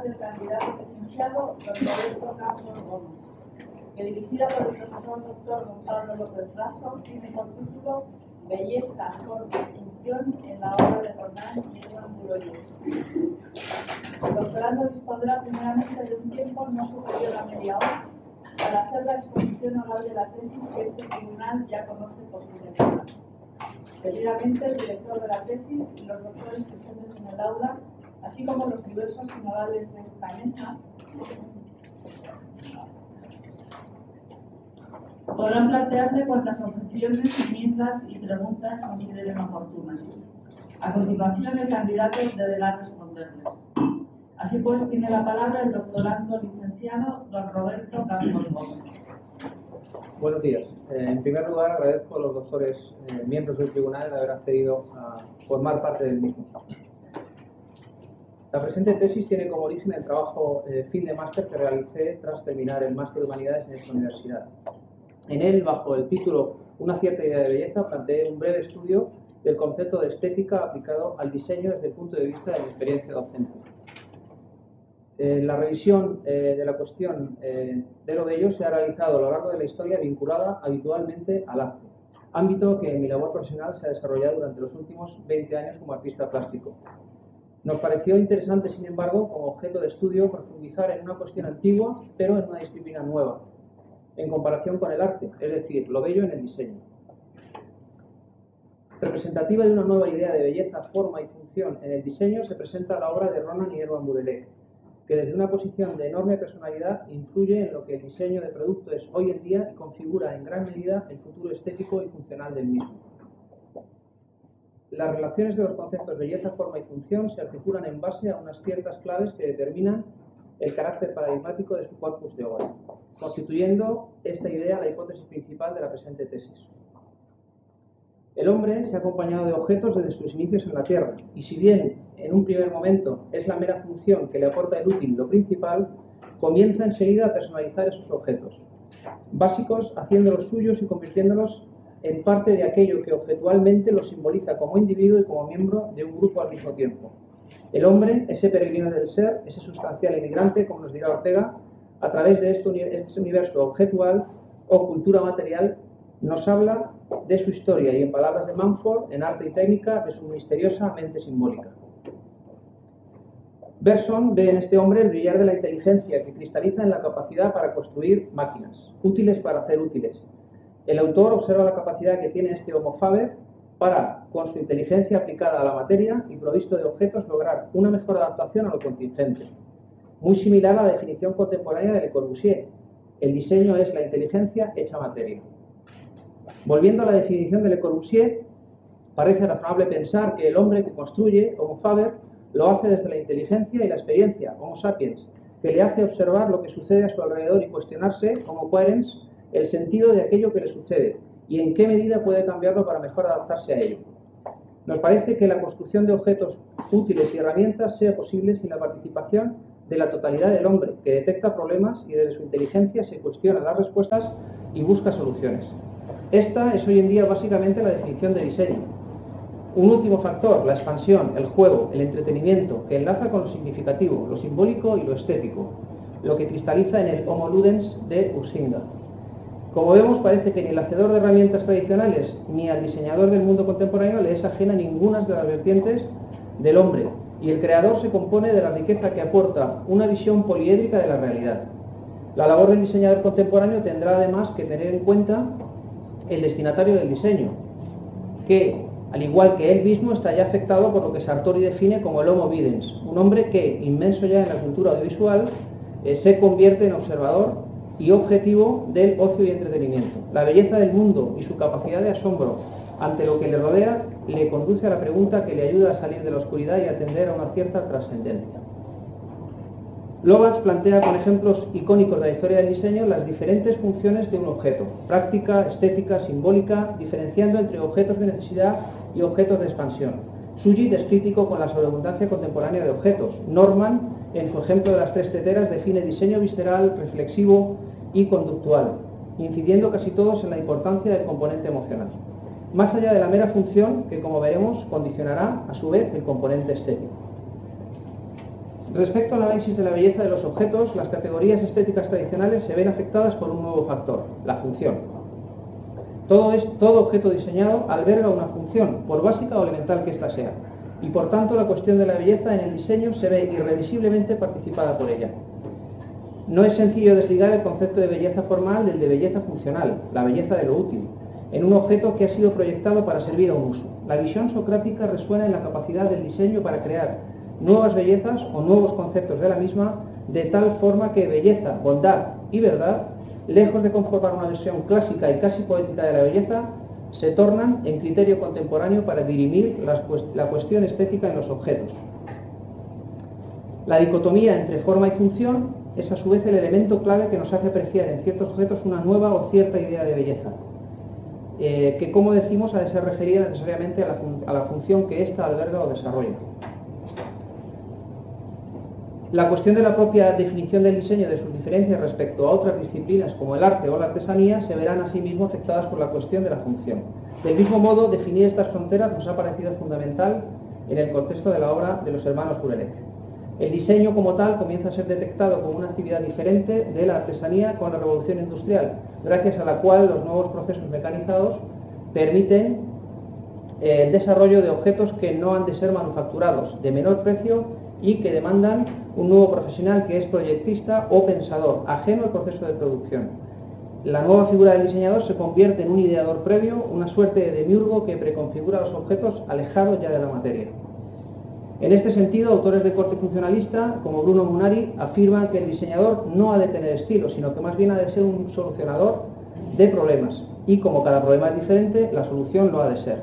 del candidato licenciado don Roberto Campos Gómez, que dirigida por el profesor doctor don Pablo López Raso, tiene por título Belleza, forma y función en la obra de Ronan y Edouard Buloyet. El doctorando dispondrá primeramente de un tiempo no superior a media hora para hacer la exposición oral de la tesis que este tribunal ya conoce por su lectura. Seguidamente, el director de la tesis y los doctores presentes en el aula, así como los diversos sinodales de esta mesa, podrán plantearle cuantas objeciones, enmiendas y preguntas consideren oportunas. A continuación, el candidato deberá responderles. Así pues, tiene la palabra el doctorando licenciado don Roberto Campos Gómez. Buenos días. En primer lugar, agradezco a los doctores miembros del tribunal de haber accedido a formar parte del mismo. La presente tesis tiene como origen el trabajo fin de máster que realicé tras terminar el máster de Humanidades en esta universidad. En él, bajo el título Una cierta idea de belleza, planteé un breve estudio del concepto de estética aplicado al diseño desde el punto de vista de mi experiencia docente. La revisión de la cuestión de lo bello se ha realizado a lo largo de la historia vinculada habitualmente al arte, ámbito que en mi labor profesional se ha desarrollado durante los últimos 20 años como artista plástico. Nos pareció interesante, sin embargo, como objeto de estudio, profundizar en una cuestión antigua, pero en una disciplina nueva, en comparación con el arte, es decir, lo bello en el diseño. Representativa de una nueva idea de belleza, forma y función en el diseño se presenta la obra de Ronan y Edouard Buloyet, que desde una posición de enorme personalidad influye en lo que el diseño de producto es hoy en día y configura en gran medida el futuro estético y funcional del mismo. Las relaciones de los conceptos belleza, forma y función se articulan en base a unas ciertas claves que determinan el carácter paradigmático de su corpus de obra, constituyendo esta idea la hipótesis principal de la presente tesis. El hombre se ha acompañado de objetos desde sus inicios en la Tierra, y si bien en un primer momento es la mera función que le aporta el útil lo principal, comienza enseguida a personalizar esos objetos básicos, haciéndolos suyos y convirtiéndolos en parte de aquello que objetualmente los simboliza como individuo y como miembro de un grupo al mismo tiempo. El hombre, ese peregrino del ser, ese sustancial inmigrante, como nos dirá Ortega, a través de este universo objetual o cultura material, nos habla de su historia y, en palabras de Mumford, en Arte y Técnica, de su misteriosa mente simbólica. Bergson ve en este hombre el brillar de la inteligencia que cristaliza en la capacidad para construir máquinas, útiles para hacer útiles. El autor observa la capacidad que tiene este Homo faber para, con su inteligencia aplicada a la materia y provisto de objetos, lograr una mejor adaptación a lo contingente. Muy similar a la definición contemporánea de Le Corbusier: el diseño es la inteligencia hecha materia. Volviendo a la definición de Le Corbusier, parece razonable pensar que el hombre que construye, Homo faber, lo hace desde la inteligencia y la experiencia, Homo sapiens, que le hace observar lo que sucede a su alrededor y cuestionarse, Homo quaerens, el sentido de aquello que le sucede y en qué medida puede cambiarlo para mejor adaptarse a ello. Nos parece que la construcción de objetos útiles y herramientas sea posible sin la participación de la totalidad del hombre, que detecta problemas y desde su inteligencia se cuestiona las respuestas y busca soluciones. Esta es hoy en día básicamente la definición de diseño. Un último factor, la expansión, el juego, el entretenimiento, que enlaza con lo significativo, lo simbólico y lo estético, lo que cristaliza en el Homo Ludens de Huizinga. Como vemos, parece que ni el hacedor de herramientas tradicionales ni al diseñador del mundo contemporáneo le es ajena ninguna de las vertientes del hombre, y el creador se compone de la riqueza que aporta una visión poliédrica de la realidad. La labor del diseñador contemporáneo tendrá además que tener en cuenta el destinatario del diseño, que, al igual que él mismo, está ya afectado por lo que Sartori define como el Homo Videns, un hombre que, inmenso ya en la cultura audiovisual, se convierte en observador y objetivo del ocio y entretenimiento. La belleza del mundo y su capacidad de asombro ante lo que le rodea le conduce a la pregunta que le ayuda a salir de la oscuridad y a atender a una cierta trascendencia. Lovatz plantea con ejemplos icónicos de la historia del diseño las diferentes funciones de un objeto: práctica, estética, simbólica, diferenciando entre objetos de necesidad y objetos de expansión. Sugit es crítico con la sobreabundancia contemporánea de objetos. Norman, en su ejemplo de las tres teteras, define diseño visceral, reflexivo y conductual, incidiendo casi todos en la importancia del componente emocional, más allá de la mera función que, como veremos, condicionará a su vez el componente estético. Respecto al análisis de la belleza de los objetos, las categorías estéticas tradicionales se ven afectadas por un nuevo factor, la función. Todo objeto diseñado alberga una función, por básica o elemental que ésta sea, y por tanto la cuestión de la belleza en el diseño se ve irrevisiblemente participada por ella. No es sencillo desligar el concepto de belleza formal del de belleza funcional, la belleza de lo útil, en un objeto que ha sido proyectado para servir a un uso. La visión socrática resuena en la capacidad del diseño para crear nuevas bellezas o nuevos conceptos de la misma, de tal forma que belleza, bondad y verdad, lejos de conformar una visión clásica y casi poética de la belleza, se tornan en criterio contemporáneo para dirimir la cuestión estética en los objetos. La dicotomía entre forma y función es a su vez el elemento clave que nos hace apreciar en ciertos objetos una nueva o cierta idea de belleza, que, como decimos, ha de ser referida necesariamente a la función que ésta alberga o desarrolla. La cuestión de la propia definición del diseño y de sus diferencias respecto a otras disciplinas como el arte o la artesanía se verán asimismo afectadas por la cuestión de la función. Del mismo modo, definir estas fronteras nos ha parecido fundamental en el contexto de la obra de los hermanos Burelec. El diseño como tal comienza a ser detectado como una actividad diferente de la artesanía con la revolución industrial, gracias a la cual los nuevos procesos mecanizados permiten el desarrollo de objetos que no han de ser manufacturados, de menor precio y que demandan un nuevo profesional que es proyectista o pensador, ajeno al proceso de producción. La nueva figura del diseñador se convierte en un ideador previo, una suerte de demiurgo que preconfigura los objetos alejados ya de la materia. En este sentido, autores de corte funcionalista, como Bruno Munari, afirman que el diseñador no ha de tener estilo, sino que más bien ha de ser un solucionador de problemas, y como cada problema es diferente, la solución lo ha de ser.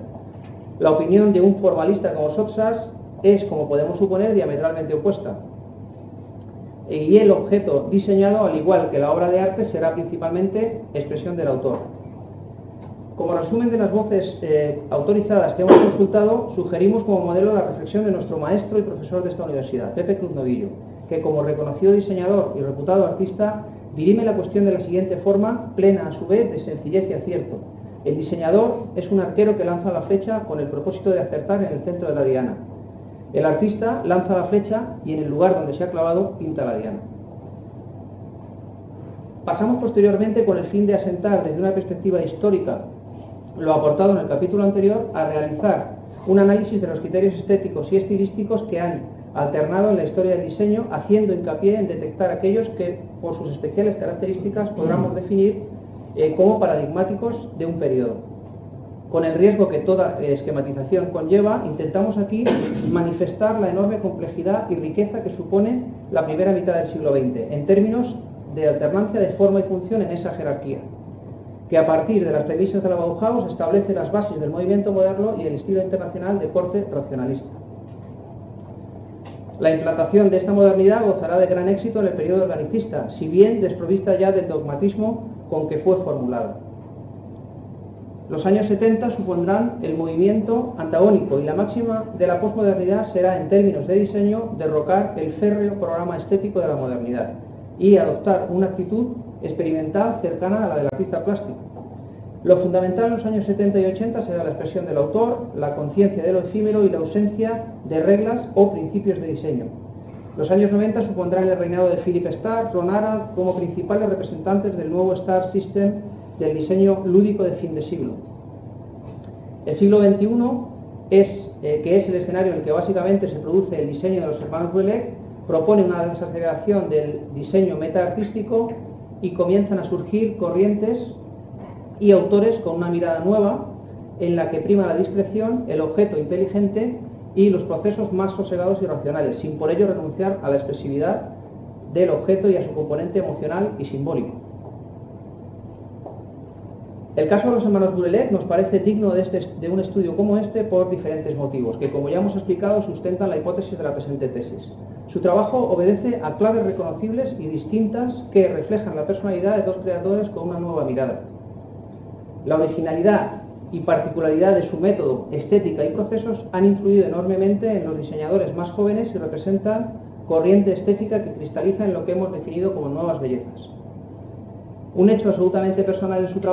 La opinión de un formalista como Sottsass es, como podemos suponer, diametralmente opuesta. Y el objeto diseñado, al igual que la obra de arte, será principalmente expresión del autor. Como resumen de las voces autorizadas que hemos consultado, sugerimos como modelo la reflexión de nuestro maestro y profesor de esta universidad, Pepe Cruz Novillo, que como reconocido diseñador y reputado artista, dirime la cuestión de la siguiente forma, plena a su vez de sencillez y acierto. El diseñador es un arquero que lanza la flecha con el propósito de acertar en el centro de la diana. El artista lanza la flecha y en el lugar donde se ha clavado pinta la diana. Pasamos posteriormente, con el fin de asentar desde una perspectiva histórica lo aportado en el capítulo anterior, a realizar un análisis de los criterios estéticos y estilísticos que han alternado en la historia del diseño, haciendo hincapié en detectar aquellos que, por sus especiales características, podamos definir como paradigmáticos de un periodo. Con el riesgo que toda esquematización conlleva, intentamos aquí manifestar la enorme complejidad y riqueza que supone la primera mitad del siglo XX, en términos de alternancia de forma y función en esa jerarquía, que a partir de las premisas de la Bauhaus establece las bases del movimiento moderno y el estilo internacional de corte racionalista. La implantación de esta modernidad gozará de gran éxito en el periodo organicista, si bien desprovista ya del dogmatismo con que fue formulada. Los años 70 supondrán el movimiento antagónico y la máxima de la posmodernidad será, en términos de diseño, derrocar el férreo programa estético de la modernidad y adoptar una actitud experimental cercana a la del artista plástico. Lo fundamental en los años 70 y 80 será la expresión del autor, la conciencia de lo efímero y la ausencia de reglas o principios de diseño. Los años 90 supondrán el reinado de Philip Stark, Ron Arad, como principales representantes del nuevo Star System del diseño lúdico de fin de siglo. El siglo XXI que es el escenario en el que básicamente se produce el diseño de los hermanos Burelec, propone una desaceleración del diseño metaartístico y comienzan a surgir corrientes y autores con una mirada nueva en la que prima la discreción, el objeto inteligente y los procesos más sosegados y racionales, sin por ello renunciar a la expresividad del objeto y a su componente emocional y simbólico. El caso de los hermanos Burelec nos parece digno de un estudio como este por diferentes motivos, que, como ya hemos explicado, sustentan la hipótesis de la presente tesis. Su trabajo obedece a claves reconocibles y distintas que reflejan la personalidad de dos creadores con una nueva mirada. La originalidad y particularidad de su método, estética y procesos han influido enormemente en los diseñadores más jóvenes y representan corriente estética que cristaliza en lo que hemos definido como nuevas bellezas. Un hecho absolutamente personal en su trabajo